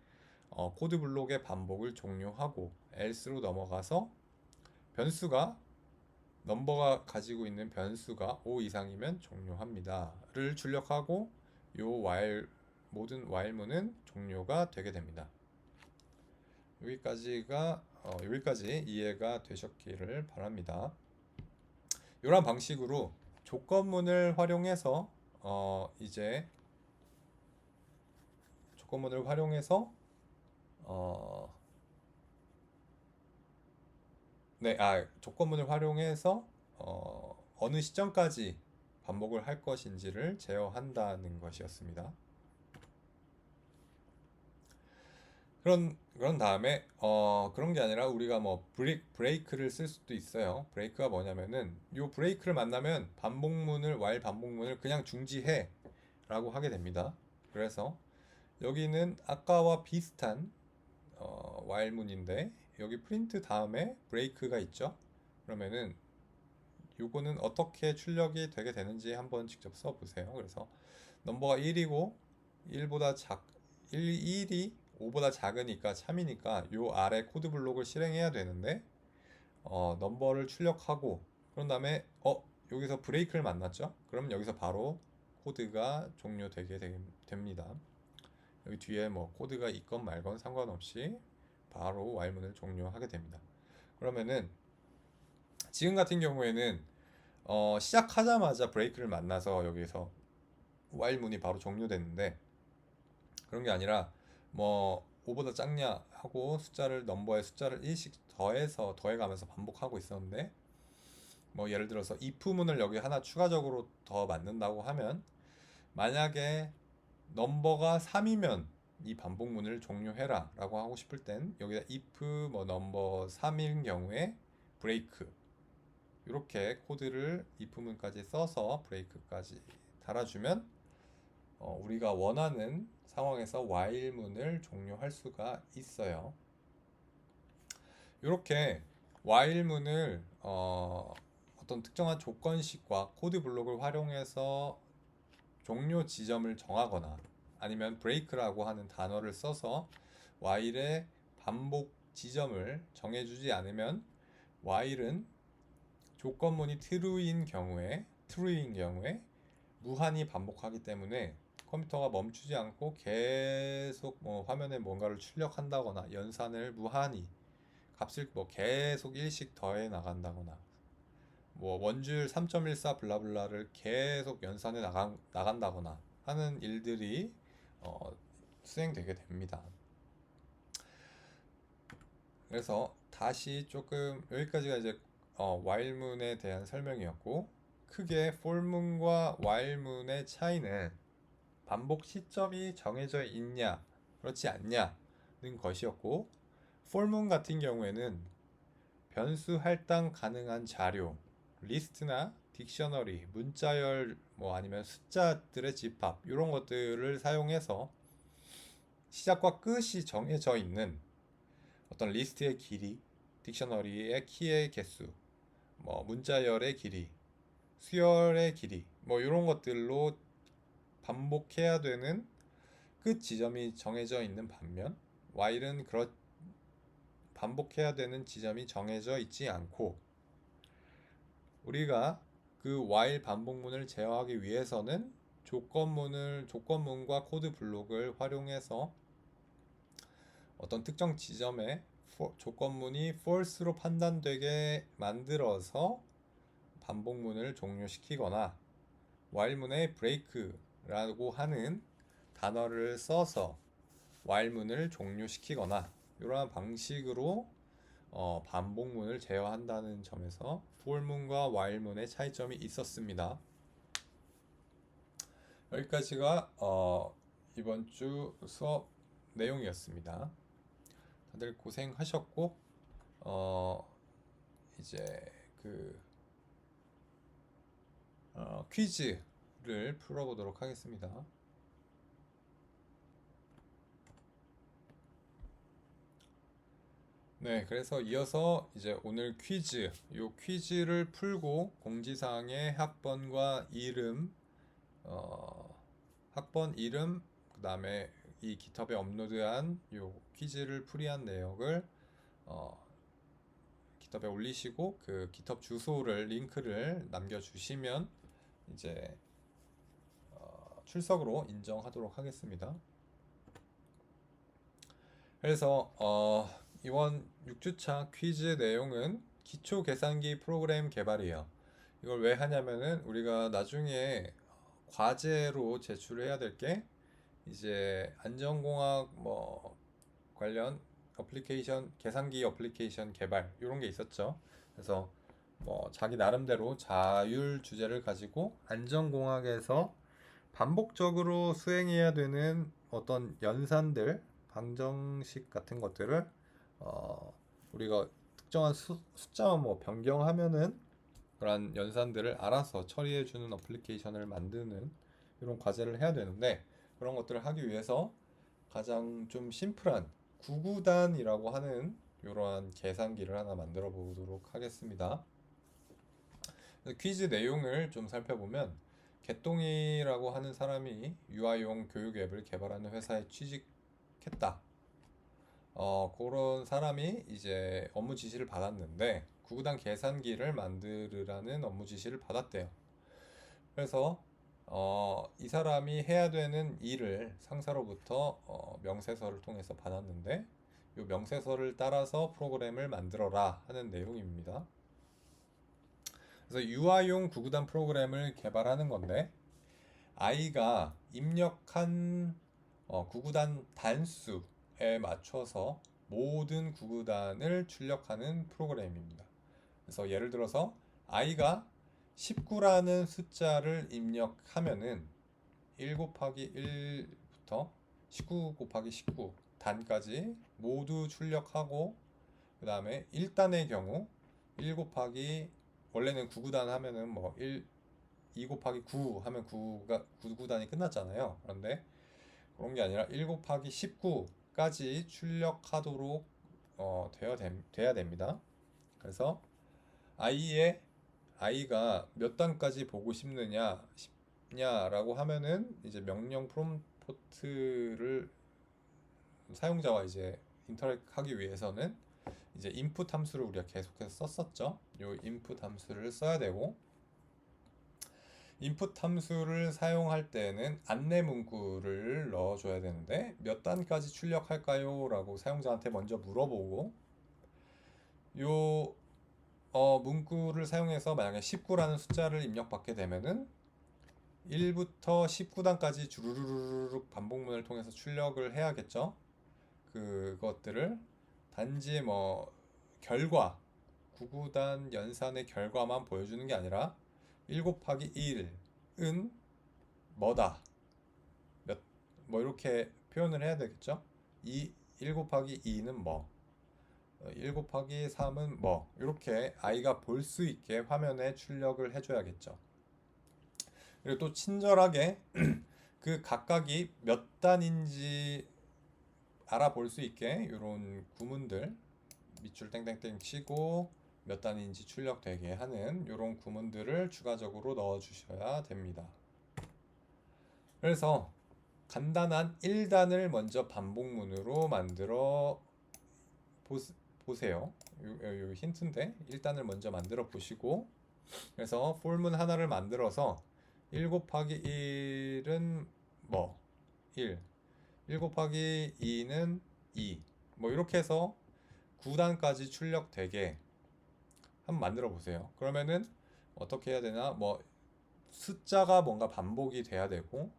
코드 블록의 반복을 종료하고 else로 넘어가서 변수가 넘버가 가지고 있는 변수가 5 이상이면 종료합니다를 출력하고 요 모든 while문은 종료가 되게 됩니다. 여기까지 이해가 되셨기를 바랍니다. 이런 방식으로 조건문을 활용해서 이제 조건문을 활용해서 조건문을 활용해서 어느 시점까지 반복을 할 것인지를 제어한다는 것이었습니다. 그런 다음에 그런 게 아니라 우리가 뭐 브레이크를 쓸 수도 있어요. 브레이크가 뭐냐면은 요 브레이크를 만나면 while 반복문을 그냥 중지해 라고 하게 됩니다. 그래서 여기는 아까와 비슷한 while문인데 여기 프린트 다음에 브레이크가 있죠. 그러면은 요거는 어떻게 출력이 되게 되는지 한번 직접 써보세요. 그래서 넘버가 1이고 1이 5보다 작으니까 참이니까 요 아래 코드 블록을 실행해야 되는데 넘버를 출력하고 그런 다음에 여기서 브레이크를 만났죠. 그럼 여기서 바로 코드가 종료되게 됩니다. 여기 뒤에 뭐 코드가 있건 말건 상관없이 바로 while문을 종료하게 됩니다. 그러면은 지금 같은 경우에는 시작하자마자 브레이크를 만나서 여기서 while문이 바로 종료됐는데 그런 게 아니라 뭐 5보다 작냐 하고 넘버에 숫자를 1씩 더해가면서 반복하고 있었는데 뭐 예를 들어서 if문을 여기 하나 추가적으로 더 만든다고 하면 만약에 넘버가 3이면 이 반복문을 종료해라 라고 하고 싶을 땐 여기다 if 뭐 넘버 3인 경우에 브레이크 이렇게 코드를 if문까지 써서 브레이크까지 달아주면 우리가 원하는 상황에서 while문을 종료할 수가 있어요. 이렇게 while문을 어떤 특정한 조건식과 코드 블록을 활용해서 종료 지점을 정하거나 아니면 break라고 하는 단어를 써서 while의 반복 지점을 정해주지 않으면 while은 조건문이 true인 경우에 무한히 반복하기 때문에 컴퓨터가 멈추지 않고 계속 화면에 뭔가를 출력한다거나 연산을 무한히 값을 계속 일씩 더해 나간다거나 원줄 3.14 블라블라를 계속 연산해 나간다거나 하는 일들이 수행되게 됩니다. 그래서 다시 조금 여기까지가 이제 while문에 대한 설명이었고 크게 for문과 while문의 차이는 반복 시점이 정해져 있냐 그렇지 않냐는 것이었고 for문 같은 경우에는 변수 할당 가능한 자료 리스트나 딕셔너리 문자열 아니면 숫자들의 집합 이런 것들을 사용해서 시작과 끝이 정해져 있는 어떤 리스트의 길이 딕셔너리의 키의 개수 문자열의 길이 수열의 길이 이런 것들로 반복해야 되는 끝 지점이 정해져 있는 반면 while은 반복해야 되는 지점이 정해져 있지 않고 우리가 그 while 반복문을 제어하기 위해서는 조건문과 코드 블록을 활용해서 어떤 특정 지점에 조건문이 false로 판단되게 만들어서 반복문을 종료시키거나 while문에 break라고 하는 단어를 써서 while문을 종료시키거나 이러한 방식으로 반복문을 제어한다는 점에서 for문과 while문의 차이점이 있었습니다. 여기까지가 이번 주 수업 내용이었습니다. 다들 고생하셨고 이제 그 퀴즈를 풀어보도록 하겠습니다. 네, 그래서 이어서 이제 오늘 요 퀴즈를 풀고 공지사항의 학번과 이름, 학번 이름, 그 다음에 이 GitHub에 업로드한 요 퀴즈를 풀이한 내역을 GitHub에 올리시고 그 GitHub 주소를 링크를 남겨주시면 이제 출석으로 인정하도록 하겠습니다. 그래서 이번 6주차 퀴즈 내용은 기초 계산기 프로그램 개발이에요. 이걸 왜 하냐면은 우리가 나중에 과제로 제출해야 될 게 이제 안전공학 뭐 관련 어플리케이션, 계산기 어플리케이션 개발 이런 게 있었죠. 그래서 뭐 자기 나름대로 자율 주제를 가지고 안전공학에서 반복적으로 수행해야 되는 어떤 연산들, 방정식 같은 것들을 우리가 특정한 숫자만 뭐 변경하면은 그런 연산들을 알아서 처리해주는 어플리케이션을 만드는 이런 과제를 해야 되는데 그런 것들을 하기 위해서 가장 좀 심플한 구구단이라고 하는 이러한 계산기를 하나 만들어 보도록 하겠습니다. 퀴즈 내용을 좀 살펴보면 개똥이라고 하는 사람이 유아용 교육 앱을 개발하는 회사에 취직했다. 그런 사람이 이제 업무 지시를 받았는데 구구단 계산기를 만들으라는 업무 지시를 받았대요. 그래서 이 사람이 해야 되는 일을 상사로부터 명세서를 통해서 받았는데 이 명세서를 따라서 프로그램을 만들어라 하는 내용입니다. 그래서 유아용 구구단 프로그램을 개발하는 건데 아이가 입력한 구구단 단수에 맞춰서 모든 구구단을 출력하는 프로그램입니다. 그래서 예를 들어서 아이가 19라는 숫자를 입력하면은 1 곱하기 1부터 19 곱하기 19 단까지 모두 출력하고 그 다음에 1단의 경우 1 곱하기 원래는 9구단 하면은 뭐 2 곱하기 9 하면 9구단이 끝났잖아요. 그런데 그런 게 아니라 1 곱하기 19까지 출력하도록 돼야 됩니다. 그래서 아이가 몇 단까지 보고 싶냐라고 하면은 이제 명령 프롬프트를 사용자와 이제 인터랙하기 위해서는 이제 인풋 함수를 우리가 계속해서 썼었죠. 요 인풋 함수를 써야 되고 인풋 함수를 사용할 때는 안내 문구를 넣어줘야 되는데 몇 단까지 출력할까요? 라고 사용자한테 먼저 물어보고 요 문구를 사용해서 만약에 19라는 숫자를 입력받게 되면은 1부터 19단까지 주르르륵 반복문을 통해서 출력을 해야겠죠. 그것들을 단지 뭐 결과 9구단 연산의 결과만 보여주는 게 아니라 1 곱하기 1은 뭐다 뭐 이렇게 표현을 해야 되겠죠. 1 곱하기 2는 뭐 1 곱하기 3은 뭐 이렇게 아이가 볼 수 있게 화면에 출력을 해줘야겠죠. 그리고 또 친절하게 그 각각이 몇 단인지 알아볼 수 있게 이런 구문들 밑줄 땡땡땡 치고 몇 단인지 출력되게 하는 이런 구문들을 추가적으로 넣어 주셔야 됩니다. 그래서 간단한 1단을 먼저 반복문으로 만들어 보세요. 요 힌트인데 1단을 먼저 만들어 보시고 그래서 폴문 하나를 만들어서 1 곱하기 1은 뭐 1 곱하기 2는 2 뭐 이렇게 해서 9단까지 출력되게 한번 만들어 보세요. 그러면은 어떻게 해야 되나 뭐 숫자가 뭔가 반복이 돼야 되고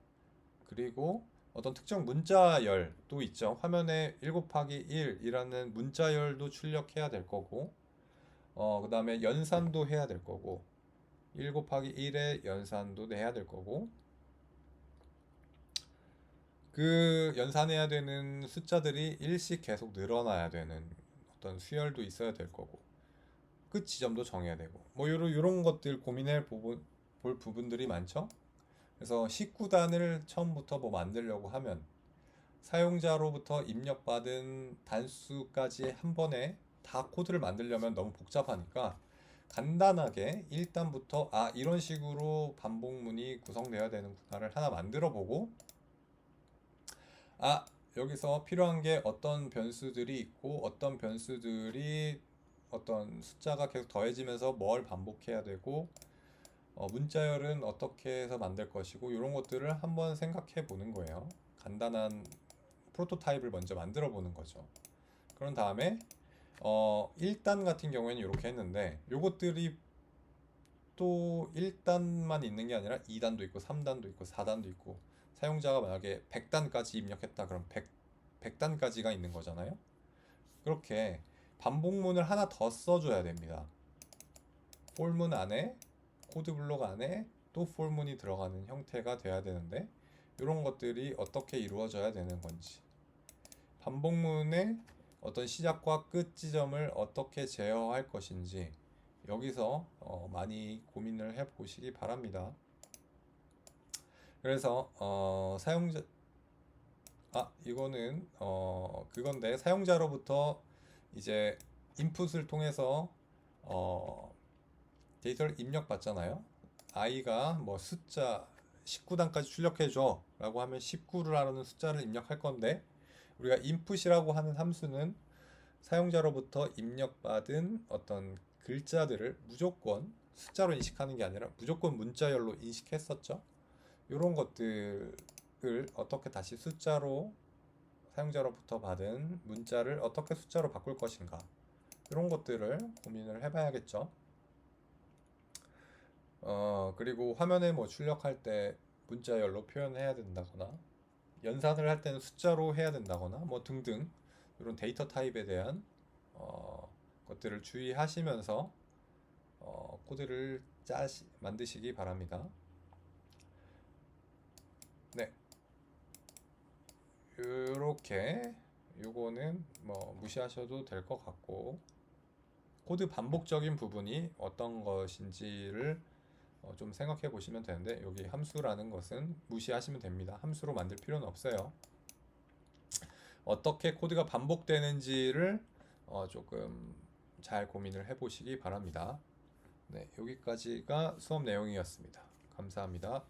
그리고 어떤 특정 문자열도 있죠. 화면에 1 곱하기 1이라는 문자열도 출력해야 될 거고, 그 다음에 연산도 해야 될 거고, 1 곱하기 1의 연산도 해야 될 거고, 그 연산해야 되는 숫자들이 1씩 계속 늘어나야 되는 어떤 수열도 있어야 될 거고, 끝 지점도 정해야 되고, 뭐 요런 것들 볼 부분들이 많죠. 그래서 19단을 처음부터 뭐 만들려고 하면 사용자로부터 입력받은 단수까지 한 번에 다 코드를 만들려면 너무 복잡하니까 간단하게 1단부터 이런 식으로 반복문이 구성되어야 되는구나를 하나 만들어 보고, 여기서 필요한 게 어떤 변수들이 있고 어떤 변수들이 어떤 숫자가 계속 더해지면서 뭘 반복해야 되고, 문자열은 어떻게 해서 만들 것이고, 이런 것들을 한번 생각해 보는 거예요. 간단한 프로토타입을 먼저 만들어 보는 거죠. 그런 다음에 1단 같은 경우에는 이렇게 했는데, 요것들이 또 1단만 있는 게 아니라 2단도 있고 3단도 있고 4단도 있고, 사용자가 만약에 100단까지 입력했다 그럼 100단까지가 있는 거잖아요. 그렇게 반복문을 하나 더 써줘야 됩니다. 폴문 안에, 코드 블록 안에 또 폴문이 들어가는 형태가 돼야 되는데, 이런 것들이 어떻게 이루어져야 되는 건지, 반복문의 어떤 시작과 끝 지점을 어떻게 제어할 것인지, 여기서 많이 고민을 해 보시기 바랍니다. 그래서 사용자 이거는 그건데, 사용자로부터 이제 인풋을 통해서 데이터를 입력받잖아요. i가 뭐 숫자 19단까지 출력해줘 라고 하면 19라는 숫자를 입력할 건데, 우리가 input이라고 하는 함수는 사용자로부터 입력받은 어떤 글자들을 무조건 숫자로 인식하는 게 아니라 무조건 문자열로 인식했었죠. 이런 것들을 어떻게 다시 숫자로, 사용자로부터 받은 문자를 어떻게 숫자로 바꿀 것인가, 이런 것들을 고민을 해봐야겠죠. 그리고 화면에 뭐 출력할 때 문자열로 표현해야 된다거나, 연산을 할 때는 숫자로 해야 된다거나, 뭐 등등 이런 데이터 타입에 대한 것들을 주의하시면서 코드를 만드시기 바랍니다. 네, 이렇게 요거는 뭐 무시하셔도 될 것 같고, 코드 반복적인 부분이 어떤 것인지를 좀 생각해 보시면 되는데, 여기 함수라는 것은 무시하시면 됩니다. 함수로 만들 필요는 없어요. 어떻게 코드가 반복되는지를 조금 잘 고민을 해 보시기 바랍니다. 네, 여기까지가 수업 내용이었습니다. 감사합니다.